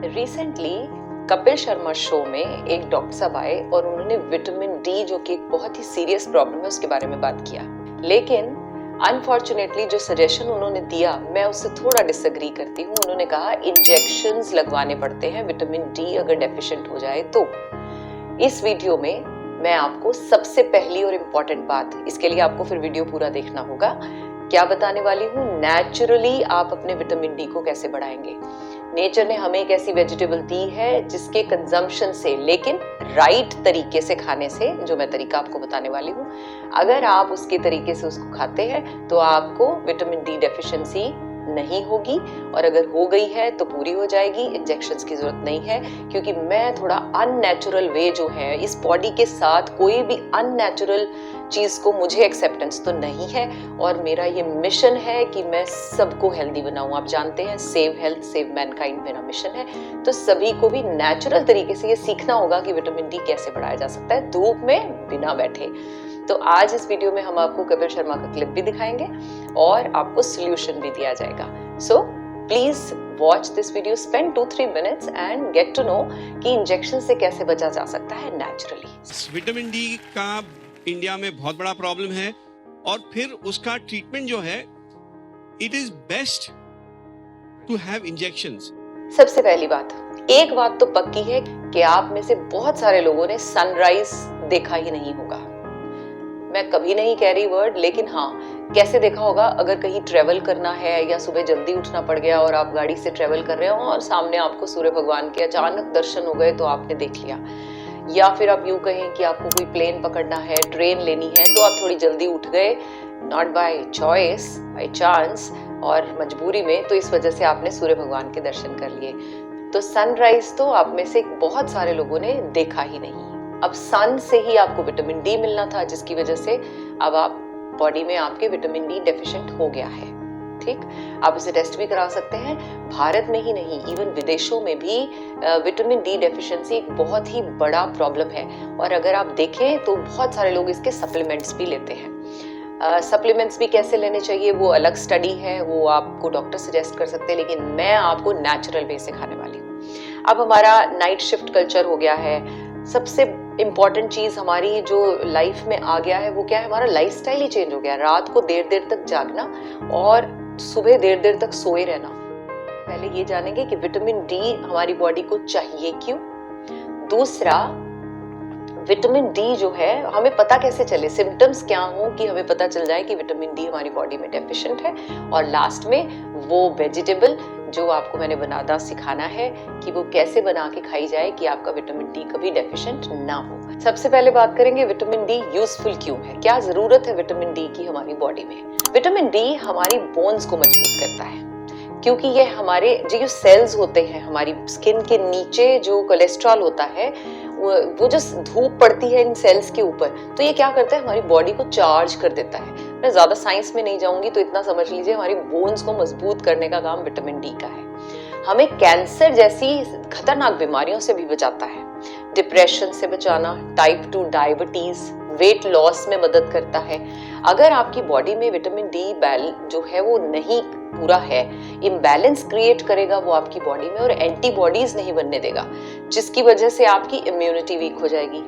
Recently Kapil Sharma show में एक doctor साहब आए और उन्होंने विटामिन डी, जो कि एक बहुत ही सीरियस प्रॉब्लम है, उसके बारे में बात किया। लेकिन अनफॉर्चुनेटली जो सजेशन उन्होंने दिया, मैं उससे थोड़ा डिसएग्री करती हूँ। उन्होंने कहा इंजेक्शंस लगवाने पड़ते हैं विटामिन डी अगर डेफिशिएंट हो जाए तो। इस वीडियो में मैं आपको सबसे पहली और इम्पोर्टेंट बात, इसके लिए आपको फिर वीडियो पूरा देखना होगा, क्या बताने वाली हूँ, नेचुरली आप अपने विटामिन डी को कैसे बढ़ाएंगे। नेचर ने हमें एक ऐसी वेजिटेबल दी है जिसके कंजम्पशन से, लेकिन राइट तरीके से खाने से, जो मैं तरीका आपको बताने वाली हूँ, अगर आप उसके तरीके से उसको खाते हैं तो आपको विटामिन डी डेफिशिएंसी नहीं होगी, और अगर हो गई है तो पूरी हो जाएगी। इंजेक्शंस की जरूरत नहीं है, क्योंकि मैं थोड़ा अननेचुरल वे जो है, इस बॉडी के साथ कोई भी अननेचुरल चीज को मुझे एक्सेप्टेंस तो नहीं है, और मेरा ये मिशन है कि मैं सबको हेल्दी बनाऊं। आप जानते हैं सेव हेल्थ सेव मैनकाइंड मेरा मिशन है, तो सभी को भी नेचुरल तरीके से ये सीखना होगा कि विटामिन डी कैसे बढ़ाया जा सकता है धूप में बिना बैठे। तो आज इस वीडियो में हम आपको कपिल शर्मा का क्लिप भी दिखाएंगे और आपको सोल्यूशन भी दिया जाएगा। So please watch this video, spend 2-3 minutes and get to know कि इंजेक्शन से कैसे बचा जा सकता है नेचुरली। विटामिन डी का इंडिया में बहुत बड़ा प्रॉब्लम है, और फिर उसका ट्रीटमेंट जो है, it is best to have injections. सबसे पहली बात, एक बात तो पक्की है कि आप में से बहुत सारे लोगों ने सनराइज देखा ही नहीं होगा। मैं कभी नहीं कह रही वर्ड, लेकिन हाँ, कैसे देखा होगा, अगर कहीं ट्रेवल करना है या सुबह जल्दी उठना पड़ गया और आप गाड़ी से ट्रेवल कर रहे हो और सामने आपको सूर्य भगवान के अचानक दर्शन हो गए तो आपने देख लिया। या फिर आप यूं कहें कि आपको कोई प्लेन पकड़ना है, ट्रेन लेनी है, तो आप थोड़ी जल्दी उठ गए, not by choice, by chance और मजबूरी में, तो इस वजह से आपने सूर्य भगवान के दर्शन कर लिए। तो सनराइज तो आप में से बहुत सारे लोगों ने देखा ही नहीं। अब सन से ही आपको विटामिन डी मिलना था, जिसकी वजह से अब आप बॉडी में आपके विटामिन डी डेफिशिएंट हो गया है। ठीक, आप इसे टेस्ट भी करा सकते हैं। भारत में ही नहीं, इवन विदेशों में भी विटामिन डी डेफिशिएंसी एक बहुत ही बड़ा प्रॉब्लम है, और अगर आप देखें तो बहुत सारे लोग इसके सप्लीमेंट्स भी लेते हैं। सप्लीमेंट्स भी कैसे लेने चाहिए वो अलग स्टडी है, वो आपको डॉक्टर सजेस्ट कर सकते हैं, लेकिन मैं आपको नेचुरल वे से खाने वाली हूँ। अब हमारा नाइट शिफ्ट कल्चर हो गया है, सबसे इम्पॉर्टेंट चीज हमारी जो लाइफ में आ गया है वो क्या है, हमारा लाइफस्टाइल ही चेंज हो गया। रात को देर देर तक जागना और सुबह देर देर तक सोए रहना। पहले ये जानेंगे कि विटामिन डी हमारी बॉडी को चाहिए क्यों। दूसरा, विटामिन डी जो है हमें पता कैसे चले, सिम्टम्स क्या हो कि हमें पता चल जाए कि विटामिन डी हमारी बॉडी में डेफिशिएंट है। और लास्ट में वो वेजिटेबल जो आपको मैंने बनाना सिखाना है कि वो कैसे बना के खाई जाए कि आपका विटामिन डी कभी डेफिशिएंट ना हो। सबसे पहले बात करेंगे विटामिन डी यूजफुल क्यों है, क्या जरूरत है विटामिन डी की हमारी बॉडी में। विटामिन डी हमारी बोन्स को मजबूत करता है, क्योंकि ये हमारे जो सेल्स होते हैं हमारी स्किन के नीचे, जो कोलेस्ट्रॉल होता है, वो जो धूप पड़ती है इन सेल्स के ऊपर, तो ये क्या करता है, हमारी बॉडी को चार्ज कर देता है। मैं ज्यादा साइंस में नहीं जाऊंगी, तो इतना समझ लीजिए हमारी बोन्स को मजबूत करने का काम विटामिन डी का है। हमें कैंसर जैसी खतरनाक बीमारियों से भी बचाता है, डिप्रेशन से बचाना, टाइप 2 डायबिटीज, वेट लॉस में मदद करता है। अगर आपकी बॉडी में विटामिन डी जो है वो नहीं पूरा है, इम्बैलेंस क्रिएट करेगा वो आपकी बॉडी में, और एंटीबॉडीज नहीं बनने देगा, जिसकी वजह से आपकी इम्यूनिटी वीक हो जाएगी।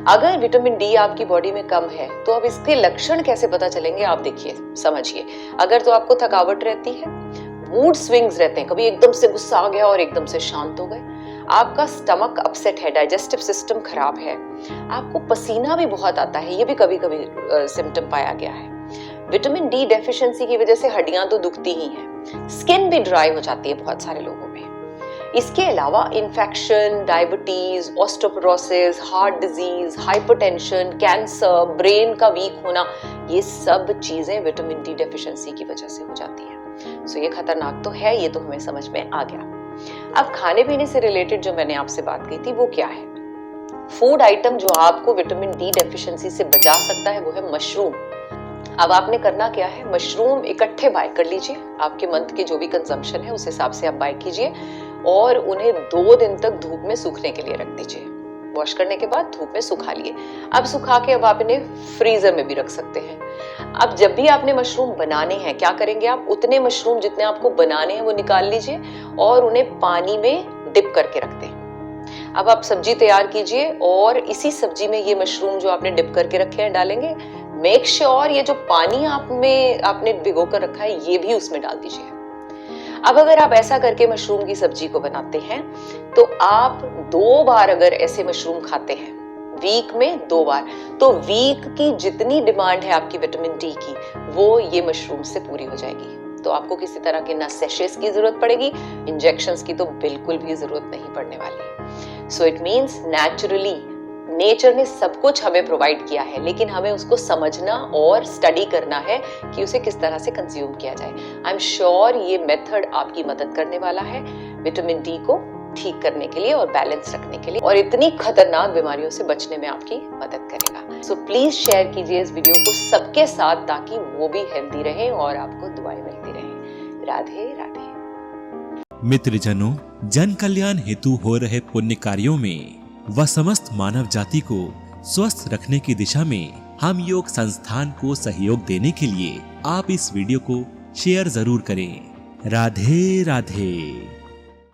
अगर विटामिन डी आपकी बॉडी में कम है तो अब इसके लक्षण कैसे पता चलेंगे, आप देखिए, समझिए। अगर तो आपको थकावट रहती है, मूड स्विंग्स रहते हैं, कभी एकदम से गुस्सा आ गया और एकदम से शांत हो गए, आपका स्टमक अपसेट है, डाइजेस्टिव सिस्टम खराब है, आपको पसीना भी बहुत आता है, ये भी कभी कभी सिम्टम पाया गया है। विटामिन डी डेफिशिएंसी की वजह से हड्डियां तो दुखती ही हैं, स्किन भी ड्राई हो जाती है बहुत सारे लोगों में। इसके अलावा infection, diabetes, osteoporosis, heart disease, hypertension, cancer, brain का वीक होना, ये सब चीजें विटामिन डी डेफिशिएंसी की वजह से हो जाती है। सो ये खतरनाक तो है, ये तो हमें समझ में आ गया। अब खाने पीने से रिलेटेड जो मैंने आपसे बात की थी वो क्या है, फूड आइटम जो आपको विटामिन डी डेफिशिएंसी से बचा सकता है वो है मशरूम। अब आपने करना क्या है, मशरूम इकट्ठे बाय कर लीजिए, आपके मंथ के जो भी कंजम्पशन है उस हिसाब से आप बाय कीजिए, और उन्हें 2 दिन तक धूप में सूखने के लिए रख दीजिए। वॉश करने के बाद धूप में सुखा लिए। अब सुखा के अब आप इन्हें फ्रीजर में भी रख सकते हैं। अब जब भी आपने मशरूम बनाने हैं, क्या करेंगे आप, उतने मशरूम जितने आपको बनाने हैं वो निकाल लीजिए और उन्हें पानी में डिप करके रखते हैं। अब आप सब्जी तैयार कीजिए और इसी सब्जी में ये मशरूम जो आपने डिप करके रखे हैं डालेंगे। मेक श्योर ये जो पानी आपने भिगो कर रखा है ये भी उसमें डाल दीजिए। अब अगर आप ऐसा करके मशरूम की सब्जी को बनाते हैं तो आप 2 बार अगर ऐसे मशरूम खाते हैं वीक में 2 बार, तो वीक की जितनी डिमांड है आपकी विटामिन डी की वो ये मशरूम से पूरी हो जाएगी। तो आपको किसी तरह के ना सेशेस की जरूरत पड़ेगी, इंजेक्शंस की तो बिल्कुल भी जरूरत नहीं पड़ने वाली। So it means naturally nature ने सब कुछ हमें प्रोवाइड किया है, लेकिन हमें उसको समझना और स्टडी करना है कि उसे किस तरह से कंज्यूम किया जाए। आई एम श्योर ये मेथड आपकी मदद करने वाला है विटामिन डी को ठीक करने के लिए और बैलेंस रखने के लिए, और इतनी खतरनाक बीमारियों से बचने में आपकी मदद करेगा। सो प्लीज शेयर कीजिए इस वीडियो को सबके साथ ताकि वो भी हेल्दी रहे और आपको दुआएं मिलती रहे। राधे राधे। मित्रजनों, जन कल्याण हेतु हो रहे पुण्य कार्यों में व समस्त मानव जाति को स्वस्थ रखने की दिशा में हम योग संस्थान को सहयोग देने के लिए आप इस वीडियो को शेयर जरूर करें। राधे राधे।